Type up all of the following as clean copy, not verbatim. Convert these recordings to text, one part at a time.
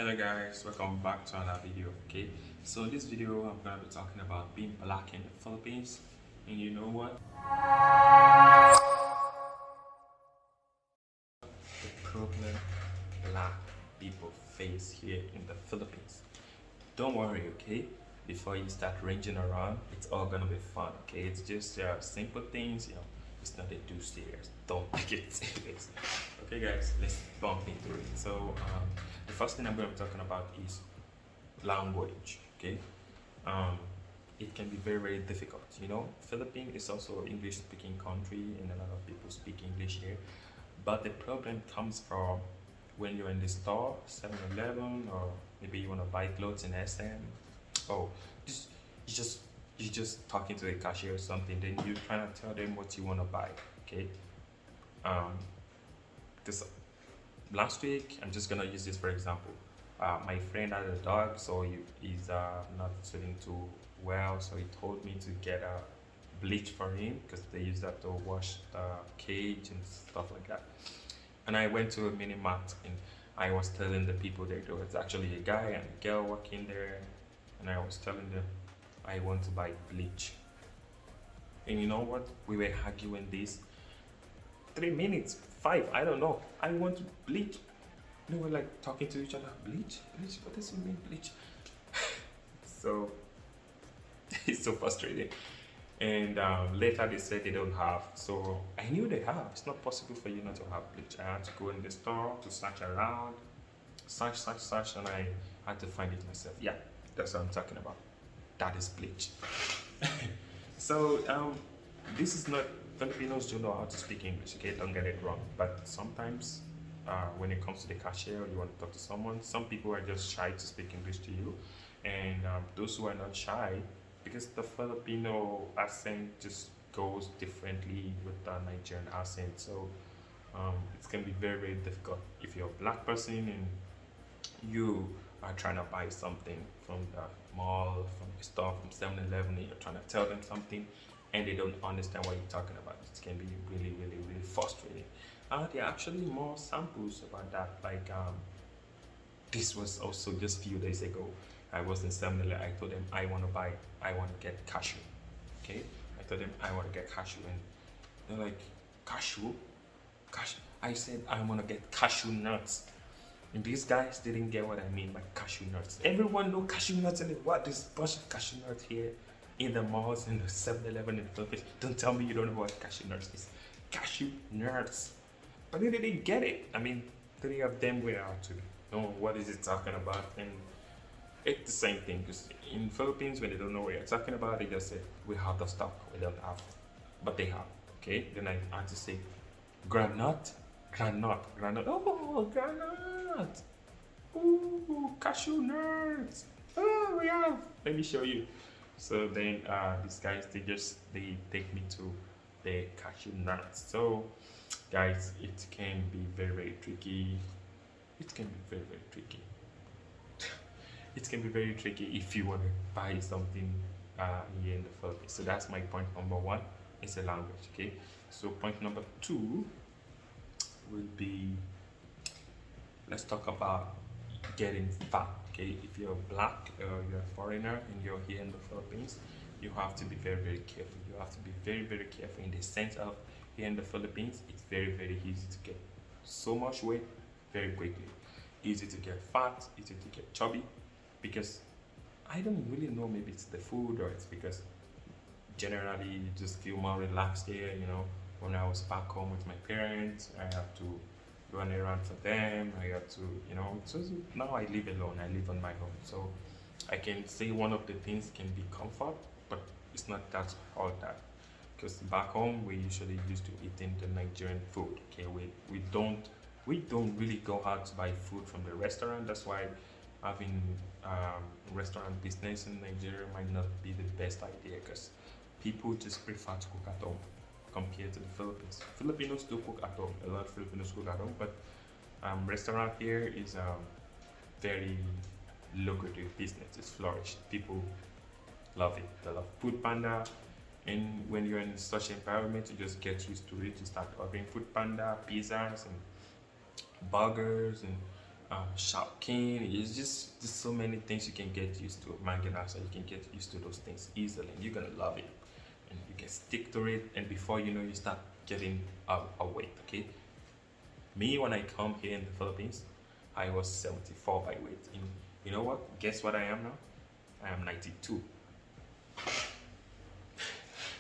Hello guys, welcome back to another video. Okay, so in this video I'm gonna be talking about being black in the Philippines. And you know what, the problem black people face here in the Philippines. Don't worry, okay, before you start ranging around, it's all gonna be fun. Okay, it's just simple things, it's not too serious. Don't take it serious. Okay guys, let's bump into it. So the first thing I'm going to be talking about is language. Okay, it can be very difficult. Philippines is also English speaking country and a lot of people speak English here, but the problem comes from when you're in the store, 7-Eleven, or maybe you want to buy clothes in SM. Oh, just you just you just talking to the cashier or something, then you're trying to tell them what you want to buy. Okay, um this last week, I'm just gonna use this for example. My friend had a dog, so he's not feeling too well, so he told me to get a bleach for him because they use that to wash the cage and stuff like that. And I went to a mini mart and I was telling the people there was actually a guy and a girl working there, and I was telling them I want to buy bleach. And you know what? We were arguing this 3 minutes, 5, I don't know. I want to bleach. They were like talking to each other. Bleach? Bleach? What does it mean, bleach? So it's so frustrating. And later they said they don't have. So I knew they have. It's not possible for you not to have bleach. I had to go in the store to search around, search, and I had to find it myself. Yeah, that's what I'm talking about. That is bleach. So this is not, Filipinos do know how to speak English, okay? Don't get it wrong. But sometimes when it comes to the cashier, you want to talk to someone, some people are just shy to speak English to you. And those who are not shy, because the Filipino accent just goes differently with the Nigerian accent. So it's going to be very difficult if you're a black person and you are trying to buy something from the mall, from the store, from 7-Eleven, and you're trying to tell them something and they don't understand what you're talking about. It can be really frustrating. There are actually more samples about that. Like this was also just a few days ago. I was in 7-Eleven. I told them I want to get cashew. Okay, I told them I want to get cashew, and they're like, cashew. I said I want to get cashew nuts. And these guys didn't get what I mean by cashew nuts. Everyone know cashew nuts, and what this bunch of cashew nuts here in the malls, in the 7-Eleven in the Philippines. Don't tell me you don't know what cashew nuts is. Cashew nuts. But they didn't get it. I mean, 3 of them were out to know what is it talking about, and it's the same thing. Because in Philippines, when they don't know what you're talking about, they just say we're out of stock. We don't have, but they have. Okay. Then I had to say, granite. Oh, granite. Ooh, cashew nuts. Oh, we have. Let me show you. So then these guys, they take me to the cashew nuts. So guys, it can be very tricky. It can be very tricky. It can be very tricky if you want to buy something here in the Philippines. So that's my point number 1. It's a language. Okay. So point number 2 will be, let's talk about getting fat. Okay, if you're black, you're a foreigner and you're here in the Philippines, you have to be very careful. You have to be very careful in the sense of, here in the Philippines, it's very easy to get so much weight very quickly. Easy to get fat, easy to get chubby, because I don't really know, maybe it's the food or it's because generally you just feel more relaxed here. When I was back home with my parents, I have to run around for them. I have to, so now I live alone. I live on my own. So I can say one of the things can be comfort, but it's not that all that. Because back home, we usually used to eating the Nigerian food. Okay, we don't really go out to buy food from the restaurant. That's why having restaurant business in Nigeria might not be the best idea, because people just prefer to cook at home compared to the Philippines. Filipinos do cook at home. A lot of Filipinos cook at home, but restaurant here is very lucrative business. It's flourished. People love it. They love Food Panda, and when you're in such environment, you just get used to it. You start ordering Food Panda, pizzas, and burgers, and shouting. It's just so many things you can get used to. Manganese, and you can get used to those things easily, and you're gonna love it, and you can stick to it. And before you know, you start getting a weight. Okay, me when I come here in the Philippines, I was 74 by weight. And you know what? Guess what I am now? I am 92.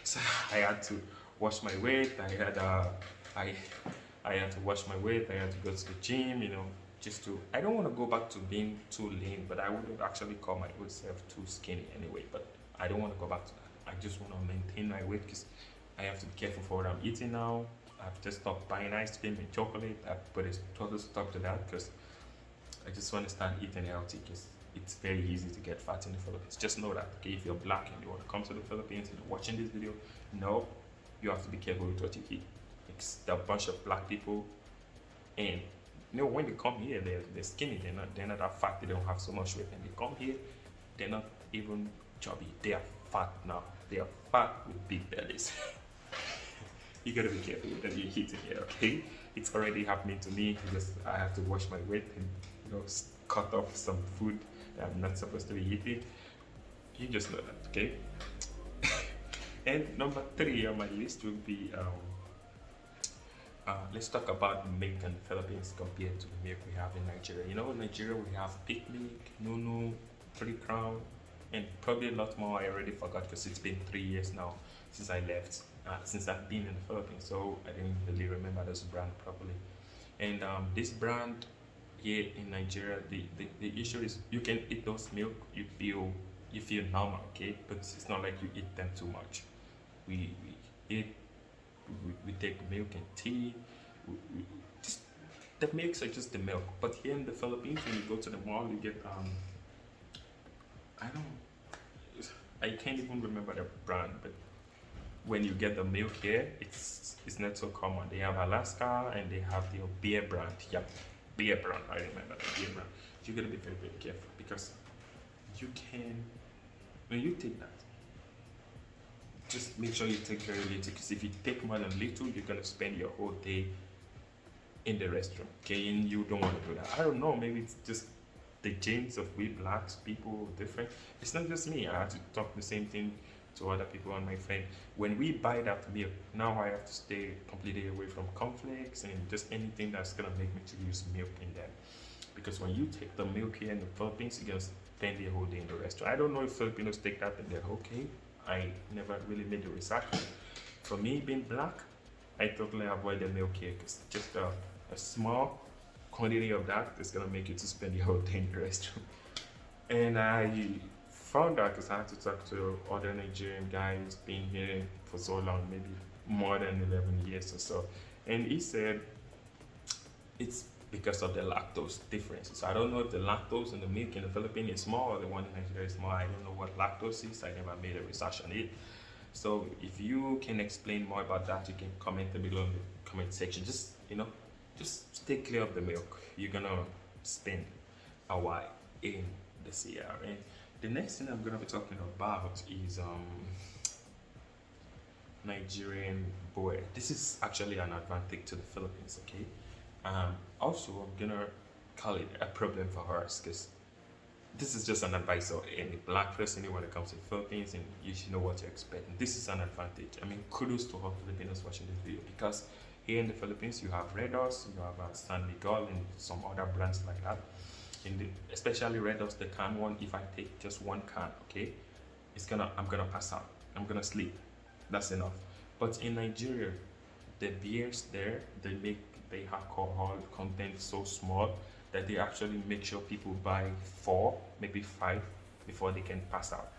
So I had to wash my weight. I had to wash my weight. I had to go to the gym. Just to. I don't want to go back to being too lean, but I would actually call my old self too skinny anyway. But I don't want to go back to that. I just want to maintain my weight because I have to be careful for what I'm eating now. I've just stopped buying ice cream and chocolate. I've put a total stop to that because I just want to start eating healthy because it's very easy to get fat in the Philippines. Just know that, okay? If you're black and you want to come to the Philippines and you're watching this video, no, you have to be careful with what you eat. There are a bunch of black people, and when they come here, they're skinny. They're not that fat. They don't have so much weight. And they come here, they're not even chubby. They are fat now. They are fat with big bellies. You gotta be careful with what you eat in here, okay? It's already happening to me. I have to wash my weight and cut off some food that I'm not supposed to be eating. You just know that, okay? And number 3 on my list will be let's talk about milk in the Philippines compared to the milk we have in Nigeria. In Nigeria we have pig milk, Nunu, 3 Crown, and probably a lot more. I already forgot because it's been 3 years now since I left, since I've been in the Philippines, so I didn't really remember this brand properly. And this brand here in Nigeria, the issue is you can eat those milk, you feel normal, okay? But it's not like you eat them too much. We take milk and tea. Just the milks are just the milk. But here in the Philippines, when you go to the mall, you get I can't even remember the brand, but when you get the milk here, it's not so common. They have Alaska and they have the beer brand. Yep, beer brand. I remember the beer brand. You gotta be very, very careful because when you take that, just make sure you take very little, because if you take more than little, you're gonna spend your whole day in the restroom. Okay, and you don't want to do that. I don't know, maybe it's just the genes of we blacks people different. It's not just me. I have to talk the same thing to other people and my friend. When we buy that milk, now I have to stay completely away from cornflakes and just anything that's gonna make me to use milk in them. Because when you take the milk here in the Philippines, you're gonna spend the whole day in the restaurant. I don't know if Filipinos take that and they're okay. I never really made the research. For me, being black, I totally avoid the milk here because just a small quantity of that is gonna make you to spend the whole day in the restaurant. And I found out because I had to talk to other Nigerian guys been here for so long, maybe more than 11 years or so, and he said it's because of the lactose differences. I don't know if the lactose in the milk in the Philippines is small or the one in Nigeria is small. I don't know what lactose is. I never made a research on it. So if you can explain more about that, you can comment below in the comment section. Just stay clear of the milk. You're gonna spend a while in the CR. And the next thing I'm gonna be talking about is Nigerian boy. This is actually an advantage to the Philippines, okay? Also, I'm gonna call it a problem for us because this is just an advice of any black person when it comes to the Philippines, and you should know what to expect. And this is an advantage. I mean, kudos to all Filipinos watching this video, because here in the Philippines you have Red Horse, you have San Miguel, and some other brands like that. Especially Red Horse, the can one. If I take just one can, okay, I'm gonna pass out. I'm gonna sleep. That's enough. But in Nigeria, the beers there, they make the alcohol content so small that they actually make sure people buy 4, maybe 5 before they can pass out.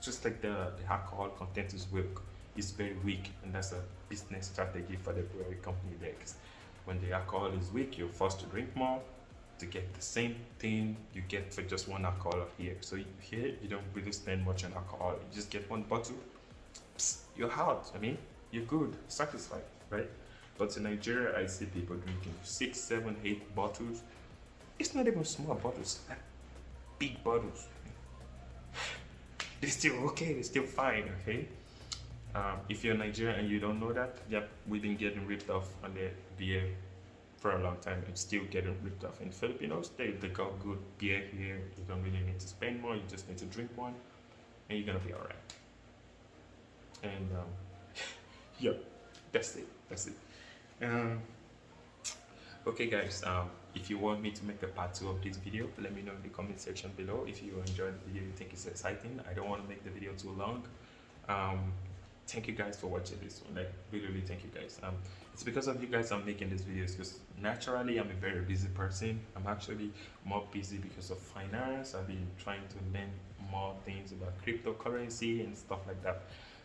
Just like the alcohol content is very weak, and that's a business strategy for the brewery company there. Because when the alcohol is weak, you're forced to drink more to get the same thing you get for just one alcohol here. So here you don't really spend much on alcohol. You just get one bottle, you're out. I mean, you're good, satisfied, right? But in Nigeria, I see people drinking 6, 7, 8 bottles. It's not even small bottles, like big bottles. They're still okay, they're still fine, okay? If you're Nigerian and you don't know that, yep, we've been getting ripped off on the beer for a long time and still getting ripped off. In Filipinos, they got good beer here. You don't really need to spend more. You just need to drink one, and you're gonna be all right. And yeah, that's it. That's it. Okay, guys. If you want me to make a part 2 of this video, let me know in the comment section below. If you enjoyed the video, you think it's exciting. I don't want to make the video too long. Thank you guys for watching this one. Like, really thank you guys. It's because of you guys I'm making these videos, because naturally I'm a very busy person. I'm actually more busy because of finance. I've been trying to learn more things about cryptocurrency and stuff like that.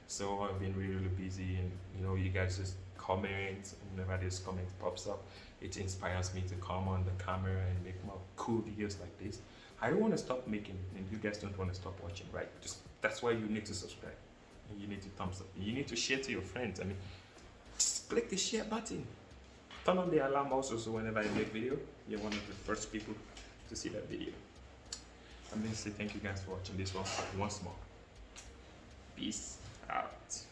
So I've been really busy, and you know, you guys just comment whenever this comment pops up. It inspires me to come on the camera and make more cool videos like this. I don't want to stop making, and you guys don't want to stop watching, right? Just that's why you need to subscribe. And you need to thumbs up. You need to share to your friends. I mean, just click the share button. Turn on the alarm also, so whenever I make video, you're one of the first people to see that video. I'm going to say thank you guys for watching this one once more. Peace out.